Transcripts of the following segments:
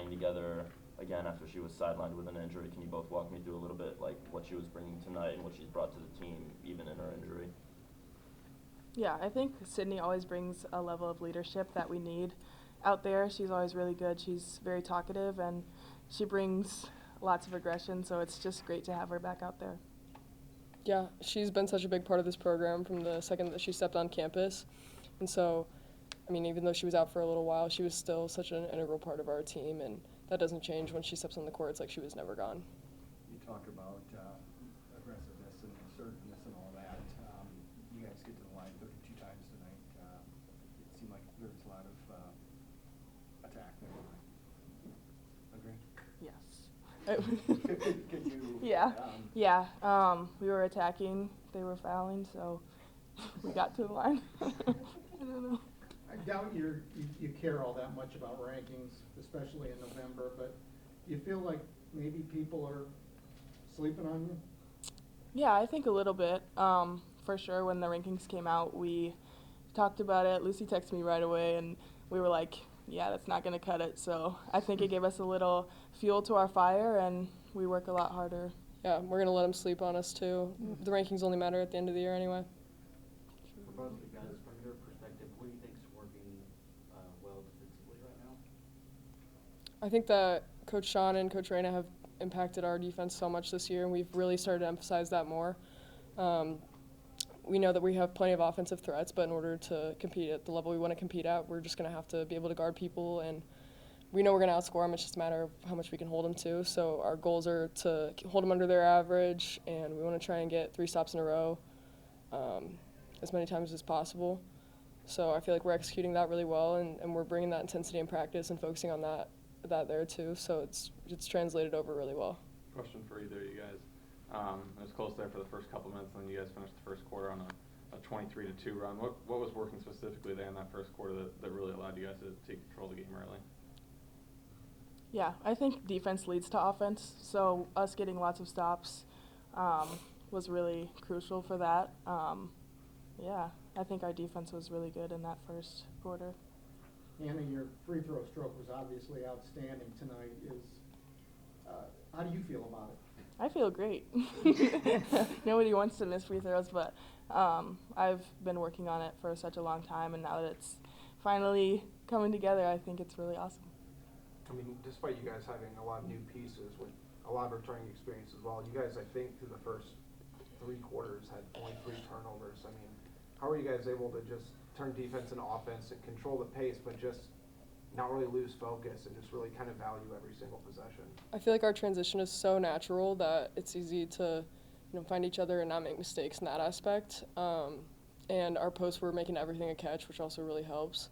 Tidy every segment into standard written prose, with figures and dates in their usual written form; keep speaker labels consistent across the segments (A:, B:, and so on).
A: playing together again after she was sidelined with an injury. Can you both walk me through a little bit like what she was bringing tonight and what she's brought to the team even in her injury?
B: Yeah, I think Sydney always brings a level of leadership that we need out there. She's always really good. She's very talkative, and she brings lots of aggression, so it's just great to have her back out there.
C: Yeah, she's been such a big part of this program from the second that she stepped on campus. And so, I mean, even though she was out for a little while, she was still such an integral part of our team, and that doesn't change when she steps on the court. It's like she was never gone.
D: You talk about aggressiveness and assertiveness and all that. You guys get to the line 32 times tonight. It seemed like there was a lot of attack there. Agree?
B: Yes.
D: Could you?
B: Yeah. We were attacking. They were fouling, so we got to the line. I don't know.
E: I doubt you care all that much about rankings, especially in November, but do you feel like maybe people are sleeping on you?
B: Yeah, I think a little bit. For sure, when the rankings came out, we talked about it. Lucy texted me right away, and we were like, yeah, that's not going to cut it. So I think it gave us a little fuel to our fire, and we work a lot harder.
C: Yeah, we're going to let them sleep on us, too. The rankings only matter at the end of the year anyway.
F: For both of you guys, from your perspective, what do you think is working well defensively right now?
C: I think that Coach Sean and Coach Reyna have impacted our defense so much this year, and we've really started to emphasize that more. We know that we have plenty of offensive threats, but in order to compete at the level we want to compete at, we're just going to have to be able to guard people, and we know we're going to outscore them. It's just a matter of how much we can hold them to. So our goals are to hold them under their average, and we want to try and get 3 stops in a row as many times as possible. So I feel like we're executing that really well, and we're bringing that intensity in practice and focusing on that there too. So it's translated over really well.
G: Question for either of you guys. It was close there for the first couple minutes, and then you guys finished the first quarter on a 23-2 run. What was working specifically there in that first quarter that really allowed you guys to take control of the game early?
B: Yeah, I think defense leads to offense, so us getting lots of stops was really crucial for that. Yeah, I think our defense was really good in that first quarter.
E: Anna, your free throw stroke was obviously outstanding tonight. How do you feel about it?
B: I feel great. Nobody wants to miss free throws, but I've been working on it for such a long time, and now that it's finally coming together, I think it's really awesome.
H: I mean, despite you guys having a lot of new pieces with a lot of returning experience as well, you guys, I think, through the first 3 quarters had only 3 turnovers. I mean, how are you guys able to just turn defense into offense and control the pace, but just not really lose focus and just really kind of value every single possession?
C: I feel like our transition is so natural that it's easy to, find each other and not make mistakes in that aspect. And our posts were making everything a catch, which also really helps.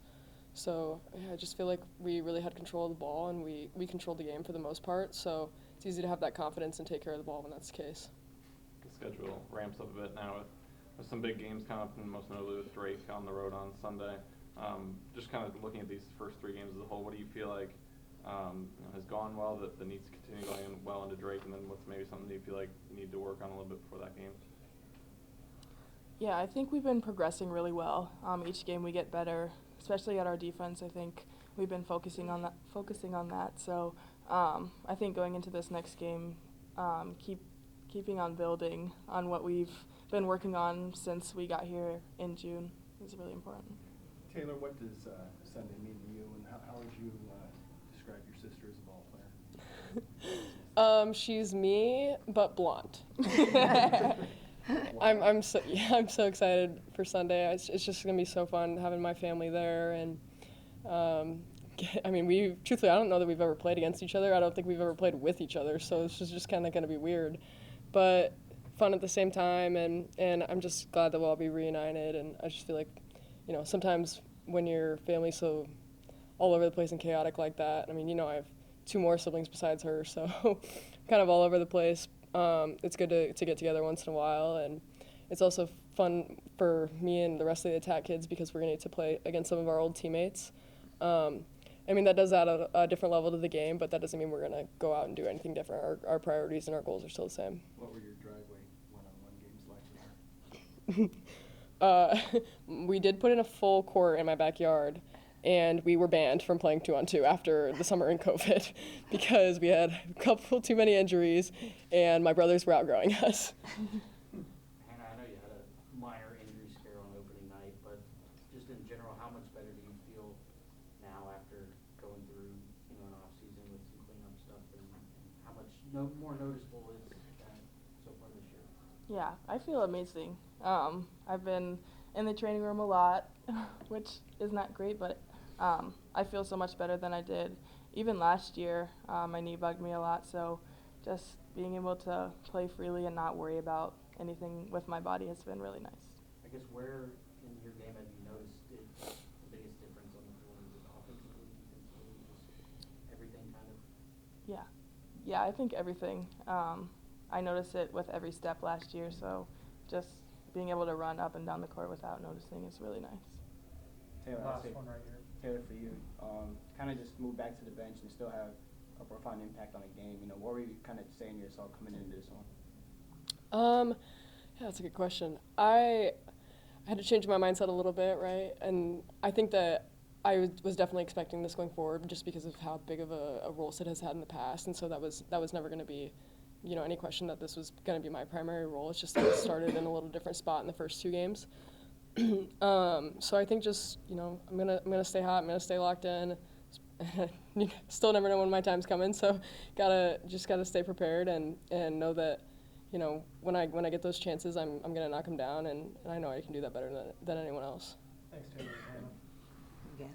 C: So yeah, I just feel like we really had control of the ball, and we controlled the game for the most part. So it's easy to have that confidence and take care of the ball when that's the case.
G: The schedule ramps up a bit now with some big games coming up, and most notably with Drake on the road on Sunday. Just kind of looking at these first 3 games as a whole, what do you feel like has gone well that needs to continue going well into Drake, and then what's maybe something that you feel like you need to work on a little bit before that game?
B: Yeah, I think we've been progressing really well. Each game we get better, especially at our defense. I think we've been focusing on that. So I think going into this next game, keeping on building on what we've been working on since we got here in June is really important.
D: Taylor, what does Sunday mean to you, and how would you describe your sister as a ball player?
C: She's me, but blonde. I'm so excited for Sunday. It's just gonna be so fun having my family there, and truthfully, I don't know that we've ever played against each other. I don't think we've ever played with each other, so it's just kind of gonna be weird, but fun at the same time. And I'm just glad that we'll all be reunited. And I just feel like, sometimes when your family's so all over the place and chaotic like that, I have 2 more siblings besides her, so kind of all over the place. It's good to get together once in a while, and it's also fun for me and the rest of the attack kids because we're going to get to play against some of our old teammates. That does add a different level to the game, but that doesn't mean we're going to go out and do anything different. Our priorities and our goals are still the same.
D: What were your driveway one-on-one games like?
C: We did put in a full court in my backyard, and we were banned from playing 2-on-2 after the summer in COVID because we had a couple too many injuries, and my brothers were outgrowing us.
F: Hannah, I know you had a minor injury scare on opening night, but just in general, how much better do you feel now after going through, an off season with some cleanup stuff, and how much more noticeable is that so far this year?
B: Yeah, I feel amazing. I've been in the training room a lot, which is not great, but I feel so much better than I did. Even last year, my knee bugged me a lot, so just being able to play freely and not worry about anything with my body has been really nice.
F: I guess where in your game have you noticed the biggest difference on the floor? Is it offensively, defensively, just everything kind of?
B: Yeah, I think everything. I noticed it with every step last year, so just being able to run up and down the court without noticing is really nice.
I: Taylor,
J: Last one right here.
I: Taylor, for you, kind of just move back to the bench and still have a profound impact on the game. What were you kind of saying to yourself coming into this one?
C: Yeah, that's a good question. I had to change my mindset a little bit, right? And I think that I was definitely expecting this going forward just because of how big of a role Sid has had in the past, and so that was never going to be, any question that this was going to be my primary role. It's just that I started in a little different spot in the first 2 games. So I think just, I'm gonna stay hot. I'm gonna stay locked in. Still never know when my time's coming, so gotta stay prepared and know that, when I get those chances, I'm gonna knock them down, and I know I can do that better than anyone else.
J: Thanks, Taylor. Hannah.